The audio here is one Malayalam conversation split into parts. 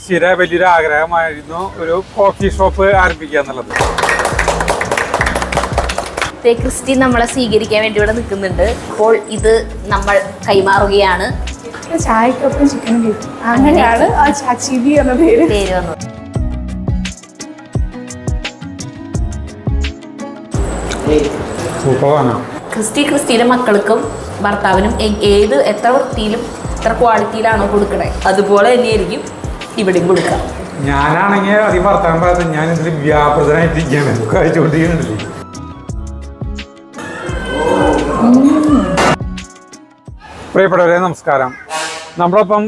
സ്ഥിര വലിയൊരു ആഗ്രഹമായിരുന്നു ഒരു കോഫി ഷോപ്പ് ആരംഭിക്കുക എന്നുള്ളത്. ക്രിസ്റ്റി നമ്മളെ സ്വീകരിക്കാൻ വേണ്ടി ഇവിടെ നിൽക്കുന്നുണ്ട്. അപ്പോൾ ഇത് നമ്മൾ കൈമാറുകയാണ്. ചായക്കൊപ്പം ചിക്കൻ കിട്ടും, അങ്ങനെയാണ് ആ ചാച്ചിബി എന്ന പേര് വന്നത്. ക്രിസ്റ്റിയുടെ മക്കൾക്കും ഭർത്താവിനും എത്ര വൃത്തിയിലും എത്ര ക്വാളിറ്റിയിലാണോ കൊടുക്കണേ അതുപോലെ തന്നെയായിരിക്കും ഇവിടെയും കൊടുക്കുക. ഞാനാണെങ്കിൽ അധികം ഭർത്താവ് പറയാത്ത ഞാൻ ഇതിൽ വ്യാപൃതനായിട്ടിരിക്കുകയാണ്, കഴിച്ചുകൊണ്ടിരിക്കുന്നില്ലേ. പ്രിയപ്പെട്ടവരെ നമസ്കാരം. നമ്മളൊപ്പം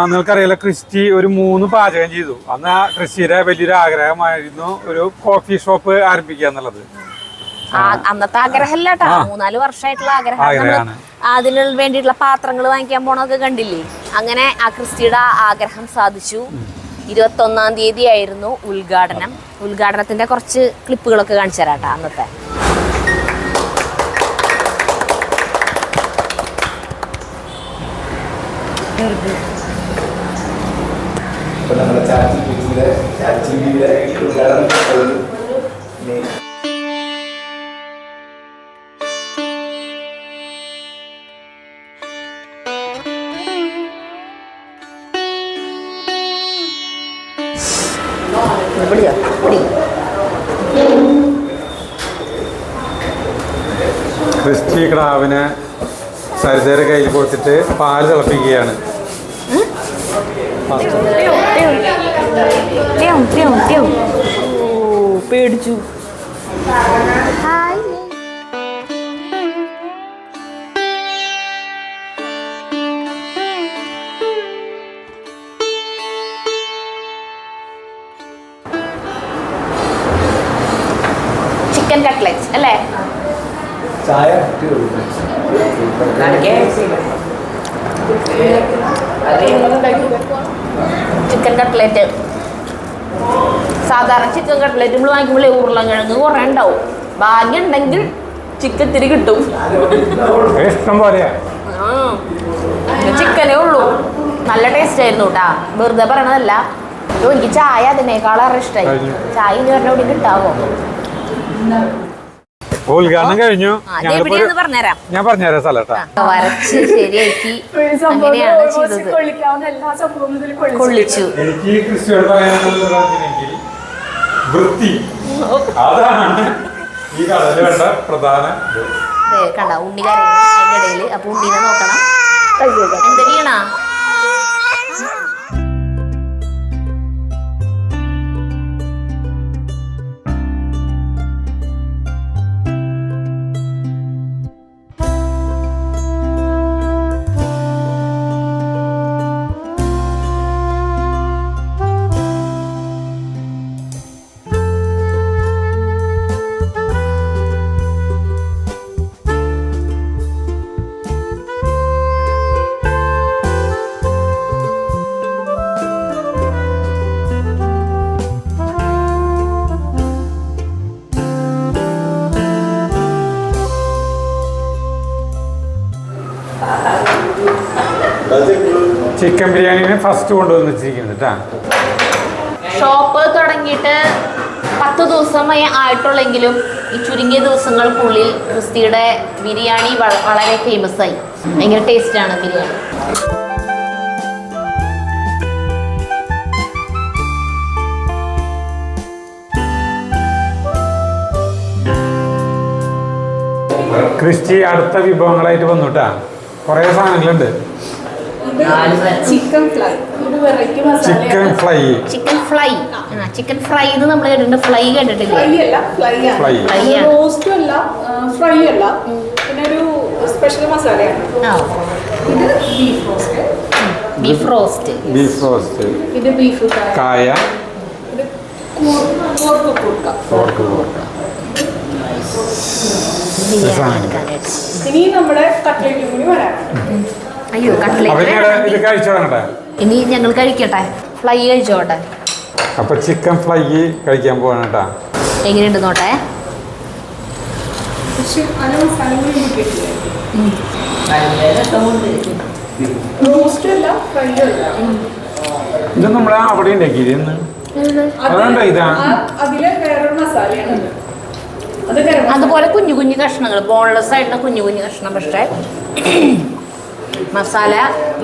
നിങ്ങൾക്കറിയാലോ ക്രിസ്റ്റി ഒരു 3 പാചകം ചെയ്തു. അന്ന് ആ ക്രിസ്റ്റിയുടെ വലിയൊരു ആഗ്രഹമായിരുന്നു ഒരു കോഫി ഷോപ്പ് ആരംഭിക്കുക എന്നുള്ളത്. അന്നത്തെ ആഗ്രഹമല്ല കേട്ടോ, 3-4 വർഷമായിട്ടുള്ള ആഗ്രഹമാണ്. അതിന് വേണ്ടിയിട്ടുള്ള പാത്രങ്ങൾ വാങ്ങിക്കാൻ പോണൊക്കെ കണ്ടില്ലേ. അങ്ങനെ ആ ക്രിസ്റ്റിയുടെ ആഗ്രഹം സാധിച്ചു. 21-ാം തീയതി ആയിരുന്നു ഉദ്ഘാടനം. ഉദ്ഘാടനത്തിന്റെ കുറച്ച് ക്ലിപ്പുകളൊക്കെ കാണിച്ചു തരാം കേട്ടോ. അന്നത്തെ ക്രിസ്റ്റി കിടാവിനെ സരിതയുടെ കയ്യിൽ കൊടുത്തിട്ട് പാല് തിളപ്പിക്കുകയാണ്. പേടിച്ചു. ചിക്കൻ കട്ട്ലറ്റ്സ് അല്ലേ? ചിക്കൻ കട്ട്ലറ്റ് സാധാരണ ചിക്കൻ കട്ട്ലറ്റ് നമ്മൾ വാങ്ങിക്കുമ്പോൾ ഉരുളക്കിഴങ്ങ് കുറേ ഉണ്ടാവും. ഭാഗ്യം ഉണ്ടെങ്കിൽ ചിക്കൻ തിരി കിട്ടും. ഇഷ്ടം പോലെയാ. ചിക്കനേ ഉള്ളൂ. നല്ല ടേസ്റ്റ് ആയിരുന്നു കേട്ടാ, വെറുതെ പറയണതല്ല. എനിക്ക് ചായ അതിനേക്കാളേറെ ഇഷ്ടമായി. ചായ ഇനി പറഞ്ഞ ഇവിടെ കിട്ടാവോ? ഉദ്ഘാടനം കഴിഞ്ഞു. ഞാൻ പറഞ്ഞുതരാം സ്ഥലം. വരച്ച് ശരിയാക്കി അങ്ങനെയാണ് ചെയ്തത്. കൊള്ളിച്ചു. എനിക്ക് ക്രിസ്റ്റിയോട് പറയാനുള്ളതെങ്കിൽ വൃത്തി, അതാണ് ഈ കടലിൽ വേണ്ട പ്രധാന. കണ്ട ഉണ്ണി കരയുന്നു അതിന്റെ ഇടയില്. അപ്പൊ ഉണ്ണീനെ നോക്കണം. എന്താ ചെയ്യണ? ചിക്കൻ ബിരിയാണിനെ ഫസ്റ്റ് കൊണ്ടുവന്ന് വെച്ചിരിക്കുന്നത് കേട്ടാ. ഷോപ്പ് തുടങ്ങിയിട്ട് 10 ദിവസമേ ആയിട്ടുള്ളെങ്കിലും ഈ ചുരുങ്ങിയ ദിവസങ്ങൾക്കുള്ളിൽ ക്രിസ്റ്റിയുടെ ബിരിയാണി വളരെ ഫേമസ് ആയി. ഭയങ്കര ടേസ്റ്റാണ് ബിരിയാണി. ക്രിസ്റ്റി അടുത്ത വിഭവങ്ങളായിട്ട് വന്നുട്ടാ. കുറേ സാധനങ്ങളുണ്ട്. ചിക്കൻ ഫ്രൈ ചിക്കൻ ഫ്രൈ ഇത് നമ്മൾ കേട്ടിട്ടുണ്ട്. ഫ്രൈ കേട്ടിട്ടില്ല. റോസ്റ്റും അല്ല, ഫ്രൈ അല്ല, പിന്നെ ഒരു സ്പെഷ്യൽ മസാലയാണ്. ഇത് ബീഫ് റോസ്റ്റ്. ഇത് ബീഫ് കായ. ഇത് പോർക്ക് കൊടുക്ക. ഇനി നമ്മുടെ കട്ട്ലറ്റും കൂടി വരാനുണ്ട്. അയ്യോ കട്ട്ലറ്റ് ഇനി ഞങ്ങൾ കഴിക്കട്ടെ. ഫ്രൈ കഴിച്ചോട്ടെ. അപ്പൊ ചിക്കൻ ഫ്രൈ കഴിക്കാൻ പോവാണ് കേട്ടാ. എങ്ങനെയുണ്ട് നോട്ടെ. റോസ്റ്റ് അല്ല, ഫ്രൈ അല്ല. ഇത് നമ്മളെ അവിടെ ഉണ്ടാക്കിയിരുന്നു. അതുകൊണ്ടോ ഇതാ അതിലെ വേറൊരു മസാലയാണ് അത്. അതുപോലെ കുഞ്ഞു കുഞ്ഞു കഷ്ണങ്ങൾ, ബോൺലെസ് ആയിട്ടുള്ള കുഞ്ഞു കുഞ്ഞു കഷ്ണം, പക്ഷേ മസാല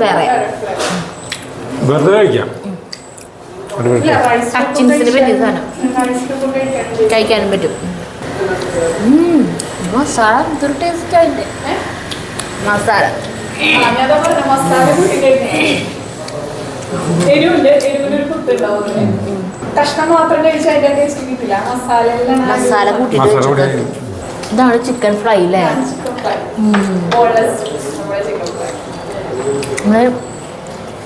വേറെ. വെറുതെ കഴിക്കാം. സച്ചിൻസിന് പറ്റിയ സാധനം കഴിക്കാനും പറ്റും. മസാല എന്തൊരു ടേസ്റ്റ് ആയിട്ട് മസാല. മസാല കൂട്ടി എരിവുണ്ട്, എരിവിനൊരു കുത്തുണ്ടാവും. കഷ്ണം മാത്രം കഴിച്ചാൽ അതിന്റെ ടേസ്റ്റ് കിട്ടില്ല. മസാല കൂട്ടിട്ട് ഇതാണ് ചിക്കൻ ഫ്രൈ അല്ലേ?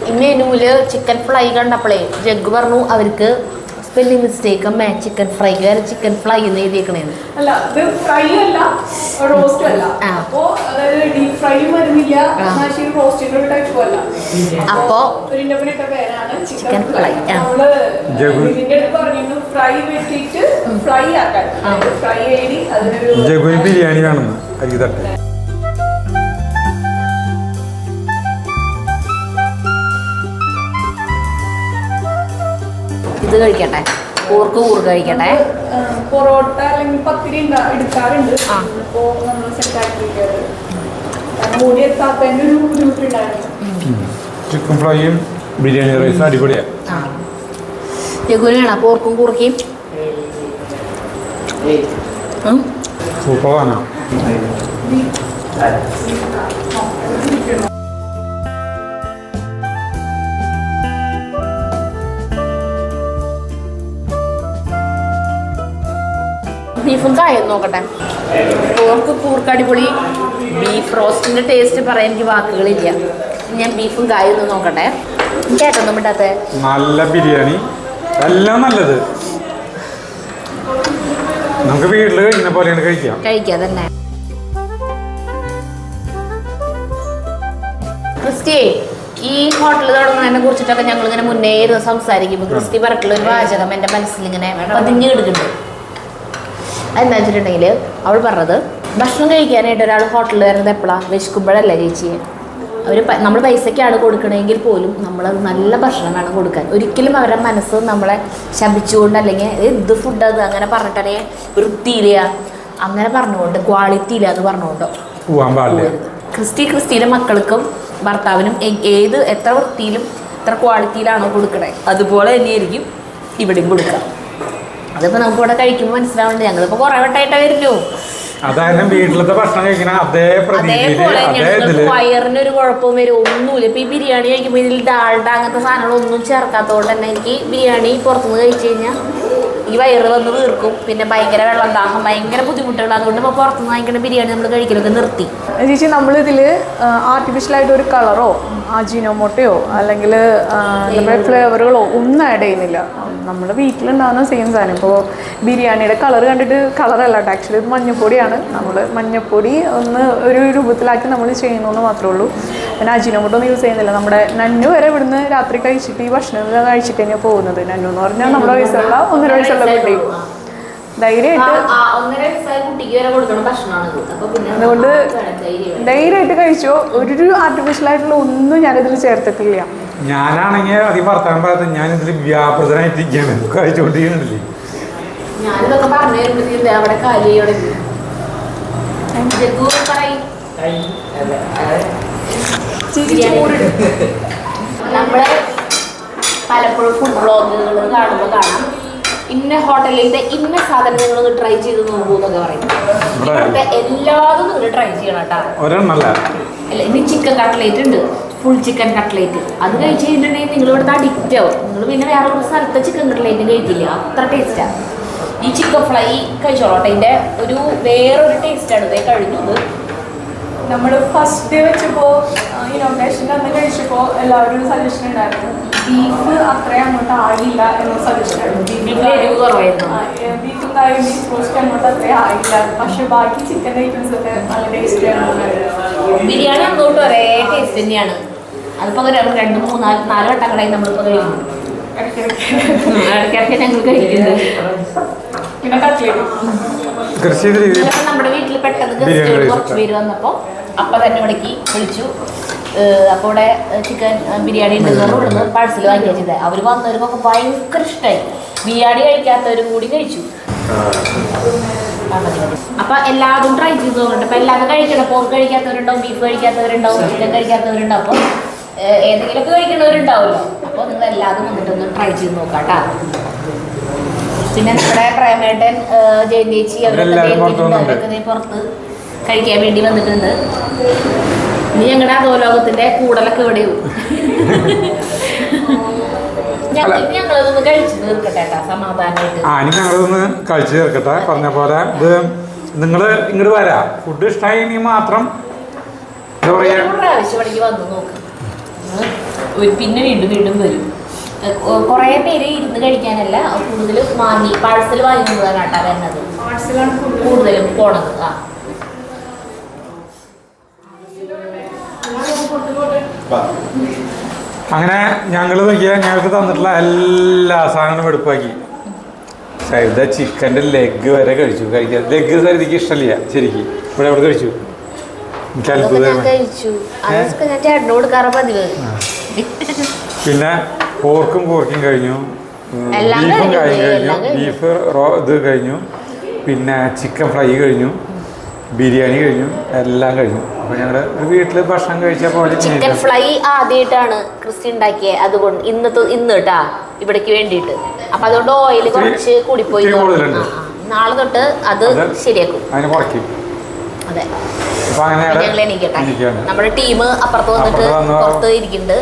ഈ മെനുവില് ചിക്കൻ ഫ്രൈ കണ്ടപ്പോഴേ ജഗ് പറഞ്ഞു അവർക്ക് സ്പെല്ലിംഗ് മിസ്റ്റേക്ക് അമ്മേ, ചിക്കൻ ഫ്രൈ ചിക്കൻ ഫ്രൈ എന്ന് എഴുതിയേക്കണേന്ന്. അല്ല, ഇത് ഫ്രൈ അല്ല, റോസ്റ്റും അല്ല. അപ്പോ അതായത് ഡീപ് ഫ്രൈയും വരുന്നില്ല, റോസ്റ്റിന്റെ ഒരു ടൈപ്പും അല്ല. അപ്പോ ഒരു ഇൻഡപെൻഡന്റ് പേരാണ് ചിക്കൻ ഫ്രൈ. നമ്മള് ഇതിന്റെ അടുത്ത് പറഞ്ഞിരുന്നു ഫ്രൈ വെട്ടിയിട്ട് ഫ്രൈ ആക്കാൻ. ഫ്രൈ ചെയ്തി അതിനൊരു ബിരിയാണി വേണമെന്ന് അരി തട്ടെ. ഇത് കഴിക്കട്ടെ, കൂർക്ക് കഴിക്കട്ടെ. പൊറോട്ട അല്ലെങ്കിൽ പത്തിരി എടുക്കാറുണ്ട്. അപ്പോ നമ്മൾ സെറ്റ് ആക്കിയിട്ട് മൂടി എത്താത്തതിന്റെ ഒരു ബുദ്ധിമുട്ടുണ്ടായിരുന്നു. ചിക്കൻ ഫ്രൈയും ബിരിയാണി റൈസും അടിപൊളിയാണ്. രഘുവിനാണ് പോർക്കും കൂർക്കയും സൂപ്പറാണ്. ബീഫും കായൊന്നും നോക്കട്ടെ. കൂർക്ക് അടിപൊളി. ബീഫ് റോസ്റ്റിന്റെ ടേസ്റ്റ് പറയാൻ എനിക്ക് വാക്കുകളില്ല. ഞാൻ ബീഫും കായൊന്നും നോക്കട്ടെ. കേട്ടൊന്നും വിടാത്ത നല്ല ബിരിയാണി, എല്ലാം നല്ലത്. നമുക്ക് വീട്ടിൽ കഴിക്കുന്ന പോലെയാണ് കഴിക്കാം തന്നെ. ക്രിസ്റ്റി, ഈ ഹോട്ടൽ തുടങ്ങുന്നതിനെ കുറിച്ചിട്ടൊക്കെ ഞങ്ങൾ ഇങ്ങനെ മുന്നേ സംസാരിക്കുമ്പോൾ ക്രിസ്റ്റി പറഞ്ഞിട്ടുള്ള ഒരു വാചകം എൻ്റെ മനസ്സിൽ ഇങ്ങനെ പതിഞ്ഞു കിടക്കുന്നുണ്ട്. എന്താ വെച്ചിട്ടുണ്ടെങ്കിൽ അവൾ പറഞ്ഞത്, ഭക്ഷണം കഴിക്കാനായിട്ട് ഒരാൾ ഹോട്ടലിൽ വരുന്നത് എപ്പോഴാണ്? വിശക്കുമ്പോഴല്ല ചേച്ചി. നമ്മൾ പൈസയ്ക്കാണ് കൊടുക്കണമെങ്കിൽ പോലും നമ്മളത് നല്ല ഭക്ഷണം വേണം കൊടുക്കാൻ. ഒരിക്കലും അവരുടെ മനസ്സ് നമ്മളെ ശപിച്ചുകൊണ്ട് അല്ലെങ്കിൽ ഇത് ഫുഡ് അത് അങ്ങനെ പറഞ്ഞിട്ടേ വൃത്തിയില്ല അങ്ങനെ പറഞ്ഞുകൊണ്ട് ക്വാളിറ്റി ഇല്ല എന്ന് പറഞ്ഞുകൊണ്ട് ക്രിസ്റ്റിയുടെ മക്കൾക്കും ഭർത്താവിനും എത്ര വൃത്തിയിലും എത്ര ക്വാളിറ്റിയിലാണോ കൊടുക്കണേ അതുപോലെ തന്നെയായിരിക്കും ഇവിടെയും കൊടുക്കുക. അതിപ്പോൾ നമുക്കിവിടെ കഴിക്കുമ്പോൾ മനസ്സിലാവുന്നുണ്ട്. ഞങ്ങളിപ്പോൾ കുറേ വട്ടമായിട്ടേ വരുന്നു. അതായത് വീട്ടിലത്തെ ഭക്ഷണം കഴിക്കണ അതേപോലെ വയറിനൊരു കുഴപ്പവും വരും, ഒന്നുമില്ല. ഇപ്പം ഈ ബിരിയാണി കഴിക്കുമ്പോൾ ഇതിൽ ഡാൾഡ അങ്ങനത്തെ സാധനങ്ങളൊന്നും ചേർക്കാത്തതുകൊണ്ട് തന്നെ എനിക്ക് ബിരിയാണി പുറത്തുനിന്ന് കഴിച്ചു കഴിഞ്ഞാൽ ഈ വയറ് വന്ന് വീർക്കും. പിന്നെ ഭയങ്കര വെള്ളം ദാഹം, ഭയങ്കര ബുദ്ധിമുട്ടുകൾ. അതുകൊണ്ട് ഇപ്പോൾ പുറത്തുനിന്ന് വാങ്ങിക്കുന്ന ബിരിയാണി നമ്മൾ കഴിക്കലൊക്കെ നിർത്തി. ചേച്ചി, നമ്മളിതിൽ ആർട്ടിഫിഷ്യലായിട്ട് ഒരു കളറോ അജിനോമോട്ടയോ അല്ലെങ്കിൽ ഫ്ലേവറുകളോ ഒന്നും ആഡ് ചെയ്യുന്നില്ല. നമ്മുടെ വീട്ടിലുണ്ടാകുന്ന സെയിം സാധനം. ഇപ്പോൾ ബിരിയാണിയുടെ കളർ കണ്ടിട്ട് കളറല്ല കേട്ടോ, ആക്ച്വലി ഇത് മഞ്ഞപ്പൊടിയാണ്. നമ്മൾ മഞ്ഞപ്പൊടി ഒന്ന് ഒരു രൂപത്തിലാക്കി നമ്മൾ ചെയ്യുന്നതെന്ന് മാത്രമേ ഉള്ളൂ. പിന്നെ അജിനോമോട്ടോ ഒന്നും യൂസ് ചെയ്യുന്നില്ല. നമ്മുടെ നന്നു വരെ ഇവിടുന്ന് രാത്രി കഴിച്ചിട്ട് ഈ ഭക്ഷണം കഴിച്ചിട്ട് തന്നെയാണ് പോകുന്നത്. നന്നു എന്ന് പറഞ്ഞാൽ നമ്മുടെ വയസ്സുള്ള 1.5 വയസ്സുള്ള കുട്ടി ധൈര്യമായിട്ട് അതുകൊണ്ട് ധൈര്യമായിട്ട് കഴിച്ചോ. ഒരു ആർട്ടിഫിഷ്യലായിട്ടുള്ള ഒന്നും ഞാനിതിൽ ചേർത്തിട്ടില്ല. ഞാനാണെങ്കിൽ അതി വർത്താനം പറയാത്ത ഞാനിതിൽ വ്യാപൃതനായിട്ടിരിക്കുകയാണ് കഴിച്ചുകൊണ്ടിരിക്കുന്നില്ലേ. ഞാനിതൊക്കെ പറഞ്ഞു അവിടെ കാലിയോടെ നമ്മള് പലപ്പോഴും ഫുഡ് വ്ളോഗുകൾ കാണുമ്പോൾ കാണാം ഇന്ന ഹോട്ടലിന്റെ ഇന്ന സാധനം നിങ്ങൾ ട്രൈ ചെയ്ത് നോക്കൂ എന്നൊക്കെ പറയും. ഇവിടുത്തെ എല്ലാതും നിങ്ങൾ ട്രൈ ചെയ്യണം കേട്ടോ. അല്ല, ഇനി ചിക്കൻ കട്ട്ലേറ്റ് ഉണ്ട്, ഫുൾ ചിക്കൻ കട്ട്ലേറ്റ്. അത് കഴിച്ച് കഴിഞ്ഞിട്ടുണ്ടെങ്കിൽ നിങ്ങൾ ഇവിടുത്തെ അഡിക്റ്റ് ആവും. നിങ്ങൾ പിന്നെ വേറെ ഒരു സ്ഥലത്തെ ചിക്കൻ കട്ട്ലേറ്റ് കഴിക്കില്ല, അത്ര ടേസ്റ്റാണ്. ഈ ചിക്കൻ ഫ്രൈ കഴിച്ചോളട്ടെ, അതിൻ്റെ ഒരു വേറൊരു ടേസ്റ്റാണ്. ഇതേ കഴിഞ്ഞത് നമ്മൾ ഫസ്റ്റ് ഡേ വെച്ചപ്പോൾ ഇനോഗ്രേഷൻ്റെ അന്ന് കഴിച്ചപ്പോൾ എല്ലാവരും ഒരു സജഷൻ ഉണ്ടായിരുന്നു, ബീഫ് അത്രയും അങ്ങോട്ട് ആയില്ല എന്നൊരു സജഷൻ ആയിരുന്നു. ബീഫും കാര്യം ബീഫ് റോസ്റ്റ് അങ്ങോട്ട് അത്രയും ആയില്ല. പക്ഷെ ബാക്കി ചിക്കൻ ഐറ്റംസ് ഒക്കെ നല്ല ടേസ്റ്റ് ആണ്. ബിരിയാണി അങ്ങോട്ട് ഒരേ ടേസ്റ്റ് തന്നെയാണ്. അതിപ്പോൾ 2, 3, 4 വട്ടം കടയിൽ നമ്മളിപ്പോൾ കഴിക്കുന്നു. ഇടയ്ക്കിടയ്ക്ക് ഞങ്ങൾ കഴിക്കുന്നത്. പിന്നെ കട്ട്ലേറ്റ് നമ്മുടെ വീട്ടിൽ പെട്ടെന്ന് ഗസ്റ്റ് കുറച്ച് പേര് വന്നപ്പോൾ അപ്പം തന്നെ ഇവിടേക്ക് വിളിച്ചു. അപ്പോൾ ഇവിടെ ചിക്കൻ ബിരിയാണി ഉണ്ടെന്ന് ഇവിടുന്ന് പാഴ്സൽ വാങ്ങിയാൽ ചെയ്തത്. അവർ വന്നവർക്കൊക്കെ ഭയങ്കര ഇഷ്ടമായി. ബിരിയാണി കഴിക്കാത്തവരും കൂടി കഴിച്ചു. അപ്പൊ എല്ലാതും ട്രൈ ചെയ്ത് നോക്കട്ടെ. അപ്പൊ എല്ലാതും കഴിക്കണം. പോർക്ക് കഴിക്കാത്തവരുണ്ടാവും, ബീഫ് കഴിക്കാത്തവരുണ്ടാവും, ചിക്കൻ കഴിക്കാത്തവരുണ്ടാവും. അപ്പോൾ ഏതെങ്കിലുമൊക്കെ കഴിക്കണവരുണ്ടാവുമല്ലോ. അപ്പോൾ നിങ്ങൾ എല്ലാതും വന്നിട്ടൊന്ന് ട്രൈ ചെയ്ത് നോക്കാട്ടാ. പിന്നെ നമ്മുടെ പ്രേമേട്ടൻ, ജയന്തി അവരൊക്കെ പുറത്ത് കഴിക്കാൻ വേണ്ടി വന്നിട്ടുണ്ട്. ഇനി ഞങ്ങളുടെ അധോലോകത്തിന്റെ കൂടലൊക്കെ ഇവിടെ ഞങ്ങളതൊന്ന് കഴിച്ചു തീർക്കട്ടെ സമാധാനമായിട്ട്. ഞങ്ങളതൊന്ന് കഴിച്ചു തീർക്കട്ടെ. പറഞ്ഞ പോലെ ഇത് നിങ്ങൾ ഇങ്ങോട്ട് വരാം. ഫുഡ് ഇഷ്ടമായി മാത്രം പ്രാവശ്യം ഇവിടേക്ക് വന്ന് നോക്ക്. പിന്നെ വീണ്ടും വീണ്ടും വരും. കുറേ പേര് ഇരുന്ന് കഴിക്കാനല്ല, കൂടുതൽ വാങ്ങി പാഴ്സൽ വാങ്ങിക്കുന്നതാണാട്ടാ വരുന്നത്. കൂടുതലും പോണത്. അങ്ങനെ ഞങ്ങൾ നോക്കിയാൽ ഞങ്ങൾക്ക് തന്നിട്ടുള്ള എല്ലാ സാധനങ്ങളും എടുപ്പാക്കി. സരിത ചിക്കൻ്റെ ലെഗ് വരെ കഴിച്ചു. കഴിക്കാൻ ലെഗ് സരിതയ്ക്ക് ഇഷ്ടമില്ല ശരിക്കും. ഇവിടെ അവിടെ കഴിച്ചു. എനിക്ക് അത്ഭുതം. പിന്നെ പോർക്കും കഴിഞ്ഞു, ബീഫും കഴിഞ്ഞു, ബീഫ് ഇത് കഴിഞ്ഞു, പിന്നെ ചിക്കൻ ഫ്രൈ കഴിഞ്ഞു, ബിരിയാണി കഴിഞ്ഞു, എല്ലാം കഴിഞ്ഞു. അപ്പൊ ഞങ്ങളുടെ വീട്ടില് ഭക്ഷണം കഴിച്ച പോലെ. ചിക്കൻ ഫ്രൈ ആദ്യമായിട്ടാണ് ക്രിസ്റ്റി ഉണ്ടാക്കിയത്. അതുകൊണ്ട് ഇന്ന് കേട്ടാ ഇവിടേക്ക് വേണ്ടിയിട്ട്. അപ്പൊ അതുകൊണ്ട് ഓയിൽ കുറച്ച് കൂടിപ്പോയി. നാളെ തൊട്ട് അത് ശരിയാക്കും, അതിന് കുറയ്ക്കും. അതെ. ഞങ്ങൾ എണീക്കട്ടെ. നമ്മുടെ ടീം അപ്പുറത്ത് വന്നിട്ട് പുറത്ത് ഇരിക്കുന്നുണ്ട്.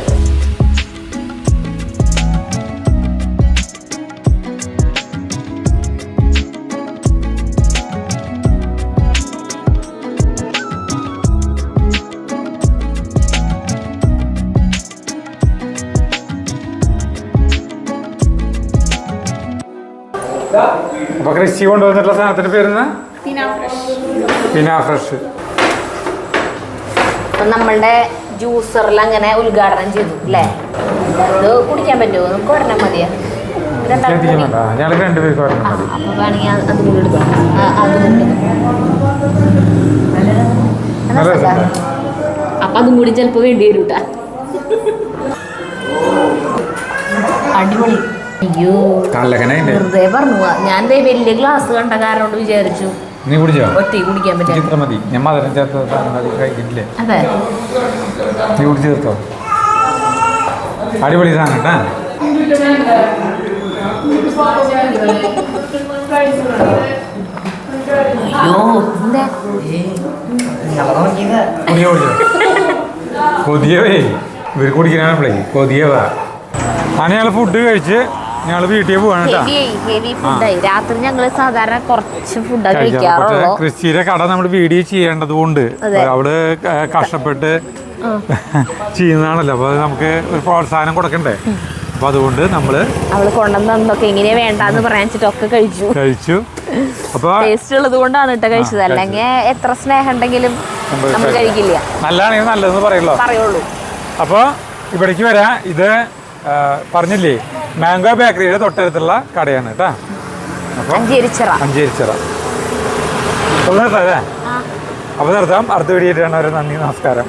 അപ്പൊ ക്രിസ്റ്റി കൊണ്ടുവന്നിട്ടുള്ള സാധനത്തിന്റെ പേരെന്നാ? പിനാ ഫ്രഷ്. നമ്മളുടെ ജ്യൂസറിൽ അങ്ങനെ ഉദ്ഘാടനം ചെയ്തു അല്ലേ? ഇത് കുടിക്കാൻ പറ്റുമോ? നമുക്ക് ഒരെണ്ണം മതിയാ? ഞങ്ങൾ രണ്ടുപേർക്ക് ഒരെണ്ണം മതി. അപ്പൊ വേണമെങ്കിൽ അതും കൂടി എടുക്കാം. അപ്പൊ അതും കൂടി ചിലപ്പോ വേണ്ടി വരും കേട്ടാ. അടിപൊളി. അയ്യോ വെറുതെ പറഞ്ഞു. ഞാൻ വലിയ ഗ്ലാസ് കണ്ട കാരണം കൊണ്ട് വിചാരിച്ചു നീ കുടിച്ചോ? ഒറ്റ കുടിക്കാൻ പറ്റും. മതി. ഞാൻ മധുരം ചേർത്ത് കഴിക്കില്ലേ? അതെ, നീ കുടിച്ച് തീർത്തോ? അടിപൊളി സാധനം കേട്ടാ. കൊതിയവേ ഇവർ കുടിക്കാനാണേ കൊതിയവാ. അങ്ങനെ ഞങ്ങൾ ഫുഡ് കഴിച്ച് ഞങ്ങൾ വീട്ടിൽ പോവാണ്. രാത്രി ഞങ്ങള് സാധാരണ കുറച്ച് ഫുഡ് കഴിക്കാറുള്ളൂ. ക്രിസ്റ്റിയുടെ കട നമ്മൾ വീഡിയോ ചെയ്യേണ്ടത് കൊണ്ട് അവള് കഷ്ടപ്പെട്ട് ചെയ്യുന്നതാണല്ലോ. അപ്പൊ നമുക്ക് ഒരു പ്രോത്സാഹനം കൊടുക്കണ്ടേ? അപ്പൊ അതുകൊണ്ട് അവള് കൊണ്ടുവന്നൊക്കെ ഇങ്ങനെ വേണ്ടെന്ന് പറയാനിട്ടൊക്കെ കഴിച്ചു. അപ്പൊ ടേസ്റ്റ് ഉള്ളത് കൊണ്ടാണ് കേട്ടോ കഴിച്ചത്. അല്ലെങ്കിൽ എത്ര സ്നേഹം ഉണ്ടെങ്കിലും നമ്മൾ കഴിക്കില്ല. നല്ലതാണെങ്കിൽ നല്ലതെന്ന് പറയുള്ളൂ. അപ്പൊ ഇവിടേക്ക് വരാം. ഇത് പറഞ്ഞില്ലേ, മാംഗോ ബേക്കറിയുടെ തൊട്ടടുത്തുള്ള കടയാണ് കേട്ടാ. അപ്പൊ അഞ്ചേരിച്ചിറ. അപ്പൊ നിർത്താം. അടുത്ത വീഡിയോ ആയിട്ടാണ്. നന്ദി, നമസ്കാരം.